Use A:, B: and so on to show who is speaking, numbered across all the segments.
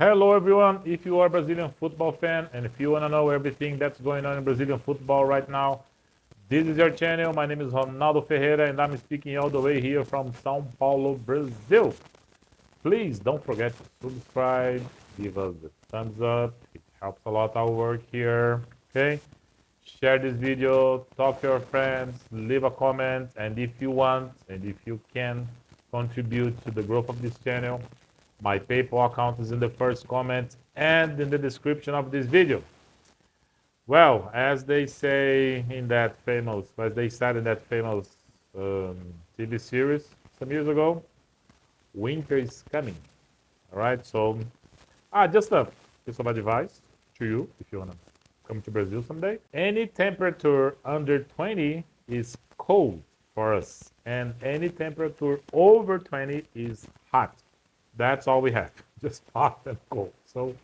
A: Hello everyone, if you are a Brazilian football fan and if you want to know everything that's going on in Brazilian football right now, this is your channel. My name is Ronaldo Ferreira and I'm speaking all the way here from São Paulo, Brazil. Please don't forget to subscribe, give us the thumbs up, it helps a lot our work here, okay? Share this video, talk to your friends, leave a comment, and if you want and if you can contribute to the growth of this channel, my PayPal account is in the first comment and in the description of this video. Well, as they said in that famous TV series some years ago, winter is coming. All right, so just a piece of advice to you if you want to come to Brazil someday. Any temperature under 20 is cold for us, and any temperature over 20 is hot. That's all we have, just hot and cold. So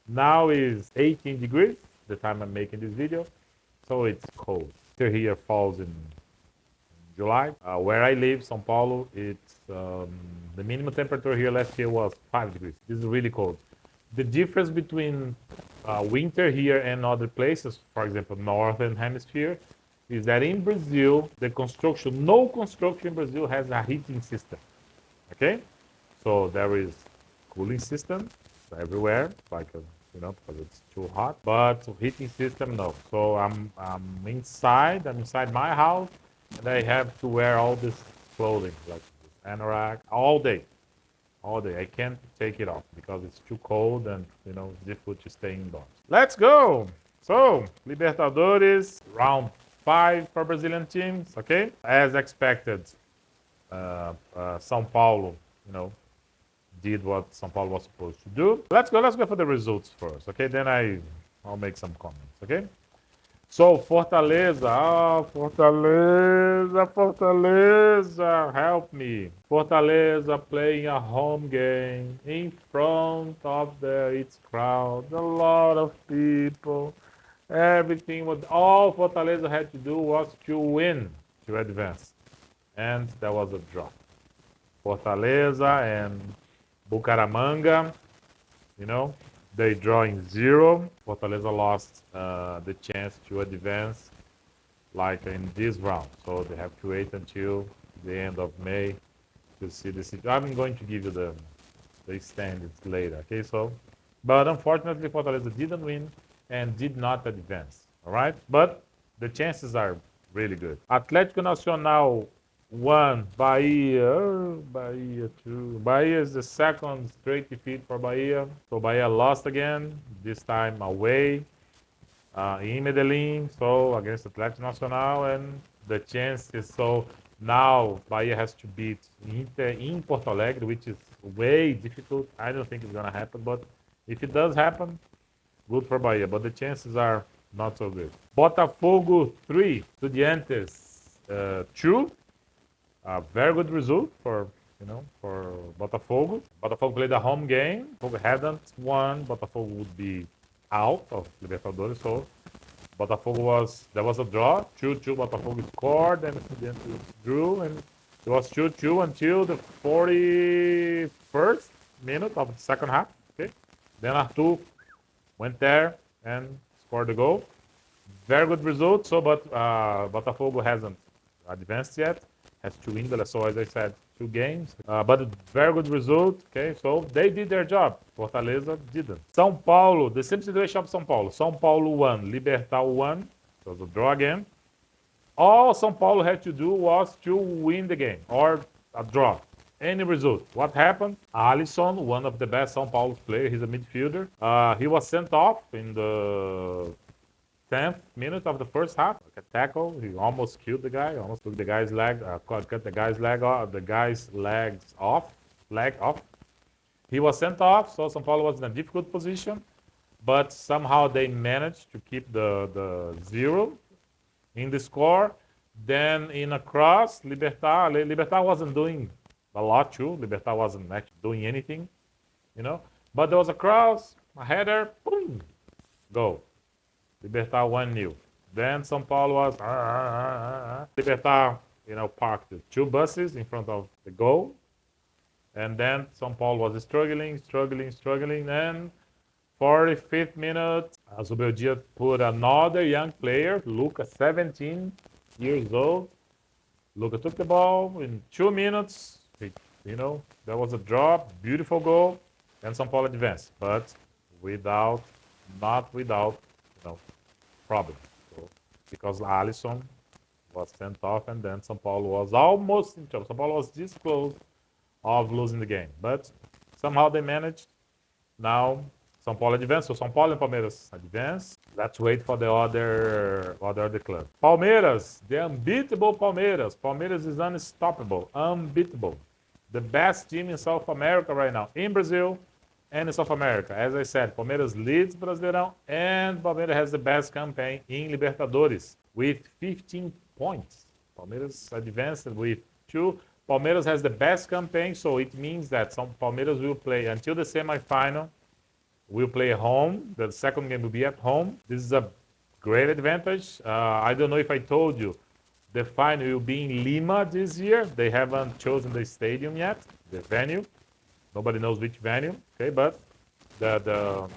A: now is 18 degrees, the time I'm making this video, so it's cold. Here falls in July. Where I live, São Paulo, it's the minimum temperature here last year was 5 degrees. This is really cold. The difference between winter here and other places, for example, Northern Hemisphere, is that in Brazil, no construction in Brazil has a heating system, okay? So there is cooling system everywhere, like because it's too hot. But heating system, no. So I'm inside my house, and I have to wear all this clothing, like this anorak, all day. I can't take it off because it's too cold and it's difficult to stay indoors. Let's go. So Libertadores round 5 for Brazilian teams. Okay, as expected, São Paulo, did what São Paulo was supposed to do. Let's go for the results first, okay? Then I'll make some comments, okay? So Fortaleza, Fortaleza, help me. Fortaleza playing a home game in front of its crowd, a lot of people. All Fortaleza had to do was to win to advance, and there was a draw. Fortaleza and Bucaramanga, they draw in 0. Fortaleza lost the chance to advance like in this round. So they have to wait until the end of May to see the situation. I'm going to give you the standings later, okay? But unfortunately, Fortaleza didn't win and did not advance, all right? But the chances are really good. Atlético Nacional 1, Bahia 2. Bahia is the second straight defeat for Bahia. So Bahia lost again, this time away in Medellin, so against Atlético Nacional, and the chance is so now Bahia has to beat Inter in Porto Alegre, which is way difficult. I don't think it's going to happen, but if it does happen, good for Bahia, but the chances are not so good. Botafogo 3, Estudiantes 2. A very good result for Botafogo. Botafogo played a home game. Botafogo hadn't won, Botafogo would be out of Libertadores. So there was a draw. 2-2. Botafogo scored and Estudiantes drew, and it was 2-2 until the 41st minute of the second half. Okay, then Arthur went there and scored the goal. Very good result. So, but Botafogo hasn't advanced yet. Has to win, so as I said, 2 games. But a very good result, okay? So they did their job. Fortaleza didn't. São Paulo, the same situation of São Paulo. São Paulo won, Libertad won. So it was a draw again. All São Paulo had to do was to win the game or a draw. Any result. What happened? Alisson, one of the best São Paulo players, he's a midfielder. He was sent off in the 10th minute of the first half, like a tackle. He almost killed the guy, almost took the guy's leg, cut the guy's leg off, leg off. He was sent off, so São Paulo was in a difficult position, but somehow they managed to keep the 0 in the score. Then in a cross, Libertad wasn't doing a lot too. Libertad wasn't actually doing anything, but there was a cross, a header, boom, goal. Libertad 1-0. Then São Paulo was Libertad, parked 2 buses in front of the goal. And then São Paulo was struggling, and 45th minute, Zubeldia put another young player, Luca, 17 years old. Luca took the ball in 2 minutes. There was a drop, beautiful goal, and São Paulo advanced, but not without, problems. So, because Alisson was sent off, and then São Paulo was almost in trouble. São Paulo was this close of losing the game, but somehow they managed. Now São Paulo advanced, so São Paulo and Palmeiras advance. Let's wait for the other club. Palmeiras, the unbeatable Palmeiras. Palmeiras is unstoppable, unbeatable. The best team in South America right now, in Brazil and in South America. As I said, Palmeiras leads Brasileirão, and Palmeiras has the best campaign in Libertadores with 15 points. Palmeiras advanced with 2. Palmeiras has the best campaign, so it means that some Palmeiras will play until the semifinal. Will play home. The second game will be at home. This is a great advantage. I don't know if I told you, the final will be in Lima this year. They haven't chosen the stadium yet, the venue. Nobody knows which venue. Okay, but the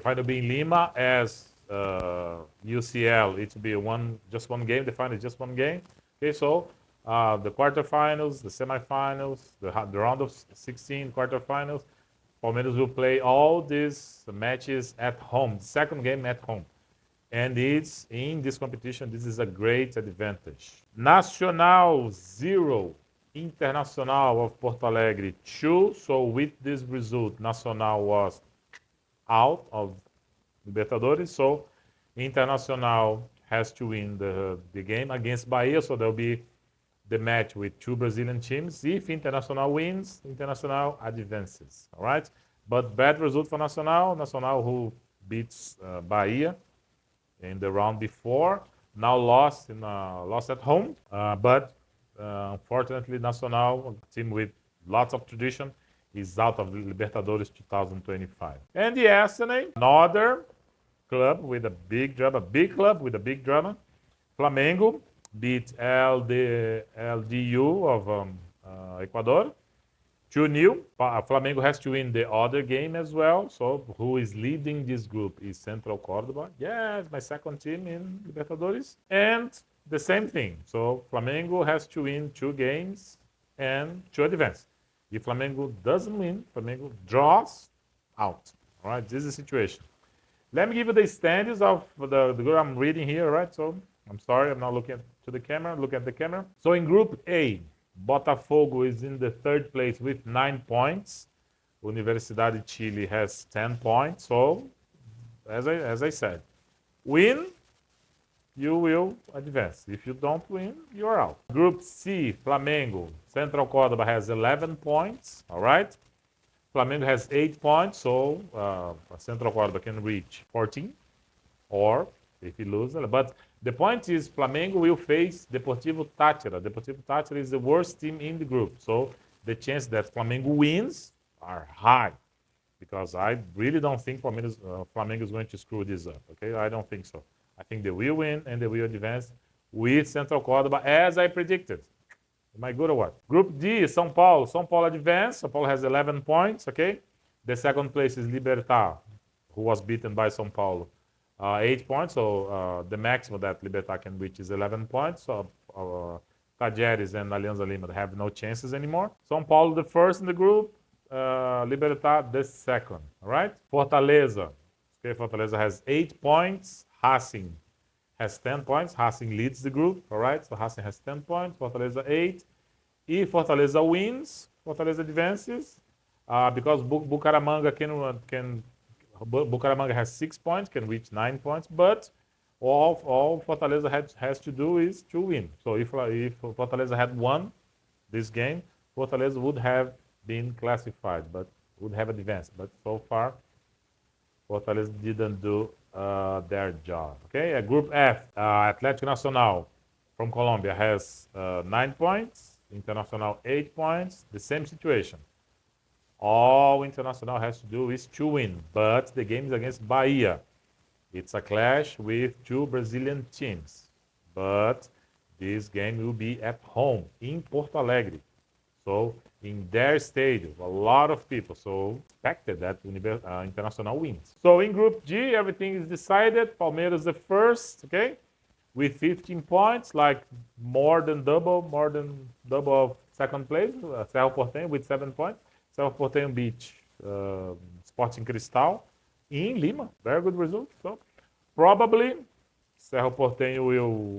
A: final will be in Lima. As UCL, it will be just one game. The final is just one game. Okay, so the quarterfinals, the semifinals, the round of 16 quarterfinals, Palmeiras will play all these matches at home. The second game at home. And it's in this competition, this is a great advantage. Nacional 0, Internacional of Porto Alegre 2. So with this result, Nacional was out of Libertadores. So Internacional has to win the game against Bahia. So there'll be the match with 2 Brazilian teams. If Internacional wins, Internacional advances. All right? But bad result for Nacional. Nacional, who beats Bahia in the round before, now lost at home. But unfortunately, Nacional, a team with lots of tradition, is out of the Libertadores 2025. And yesterday, another club with a big drama, Flamengo beat LDU of Ecuador 2-0. Flamengo has to win the other game as well. So who is leading this group is Central Córdoba. Yes, my second team in Libertadores. And the same thing. So Flamengo has to win 2 games and to advance. If Flamengo doesn't win, Flamengo draws out. All right, this is the situation. Let me give you the standings of the group I'm reading here, right? So I'm sorry, I'm not looking to the camera. Look at the camera. So in Group A, Botafogo is in the 3rd place with 9 points. Universidade de Chile has 10 points. So, as I said, win, you will advance. If you don't win, you are out. Group C, Flamengo, Central Córdoba has 11 points. All right. Flamengo has 8 points, so Central Córdoba can reach 14, or if he loses. But the point is, Flamengo will face Deportivo Táchira. Deportivo Táchira is the worst team in the group, so the chance that Flamengo wins are high, because I really don't think Flamengo is going to screw this up. Okay, I don't think so. I think they will win and they will advance with Central Córdoba, as I predicted. Am I good or what? Group D, São Paulo. São Paulo advanced. São Paulo has 11 points, okay? The second place is Libertad, who was beaten by São Paulo. 8 points, so the maximum that Libertad can reach is 11 points. So Tajeres and Alianza Lima have no chances anymore. São Paulo the first in the group, Libertad the second, all right? Fortaleza. Okay, Fortaleza has 8 points. Racing has 10 points. Racing leads the group, all right? So Racing has 10 points, Fortaleza 8. If Fortaleza wins, Fortaleza advances, because Bucaramanga Bucaramanga has 6 points, can reach 9 points, but all Fortaleza has to do is to win. So if Fortaleza had won this game, Fortaleza would have been classified, but would have advanced. But so far, Fortaleza didn't do their job. Okay, Group F, Atlético Nacional from Colombia has 9 points, Internacional 8 points, the same situation. All Internacional has to do is to win, but the game is against Bahia. It's a clash with 2 Brazilian teams, but this game will be at home in Porto Alegre. So in their stadium. A lot of people. So expected that Internacional wins. So in Group G, everything is decided. Palmeiras the first, okay, with 15 points, like more than double of second place. Cerro Porteño with 7 points. Cerro Porteño beat Sporting Cristal in Lima. Very good result. So probably Cerro Porteño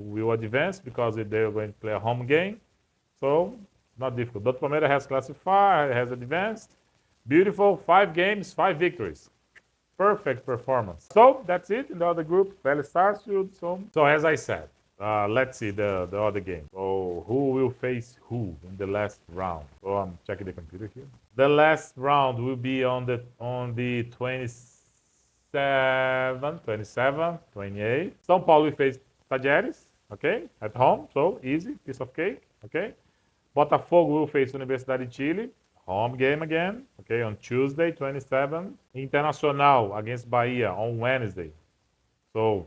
A: will advance because they're going to play a home game. So not difficult. But Palmeiras has classified, has advanced. Beautiful. 5 games, 5 victories. Perfect performance. So that's it in the other group. Vélez Sarsfield. So as I said, let's see the other game. So who will face who in the last round? So I'm checking the computer here. The last round will be on the 27, 28. São Paulo will face Tajeres, okay, at home. So easy, piece of cake, okay. Botafogo will face Universidade de Chile. Home game again, okay, on Tuesday, 27th. Internacional against Bahia on Wednesday. So,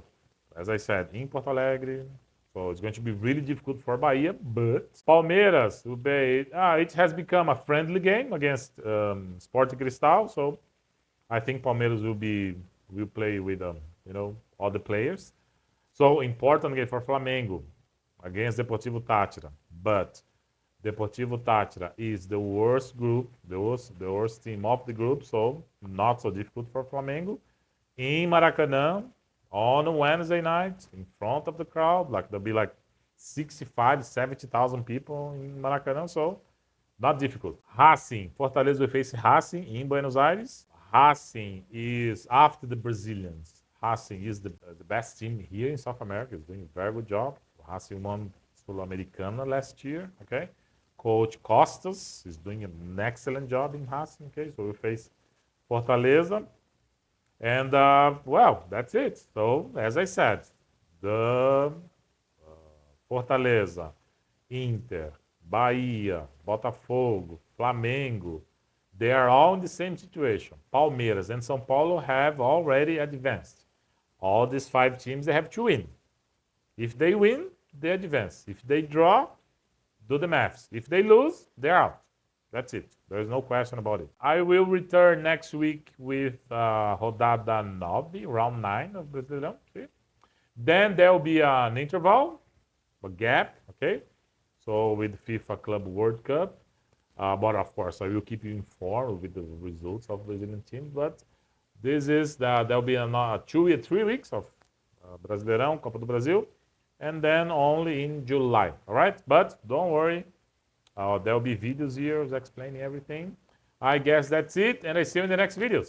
A: as I said, in Porto Alegre. So it's going to be really difficult for Bahia, but Palmeiras will be. It has become a friendly game against Sporting Cristal. So I think Palmeiras will play with all the players. So important game for Flamengo against Deportivo Táchira, but Deportivo Táchira is the worst group, the worst team of the group, so not so difficult for Flamengo. In Maracanã, on Wednesday night, in front of the crowd, like there'll be like 65, 70,000 people in Maracanã, so not difficult. Racing, Fortaleza will face Racing in Buenos Aires. Racing is, after the Brazilians, Racing is the best team here in South America. It's doing a very good job. Racing won Sul-Americana last year, okay? Coach Costas is doing an excellent job in Racing, okay? So we face Fortaleza. And, well, that's it. So, as I said, the Fortaleza, Inter, Bahia, Botafogo, Flamengo, they are all in the same situation. Palmeiras and São Paulo have already advanced. All these 5 teams, they have to win. If they win, they advance. If they draw, do the maths. If they lose, they're out. That's it. There's no question about it. I will return next week with Rodada 9, round 9 of Brasileirão. Okay? Then there will be an interval, a gap, okay? So with FIFA Club World Cup. But of course, I will keep you informed with the results of Brazilian teams. But this is, there will be 3 weeks of Brasileirão, Copa do Brasil. And then only in July, all right? But don't worry, there will be videos here explaining everything. I guess that's it, and I see you in the next videos.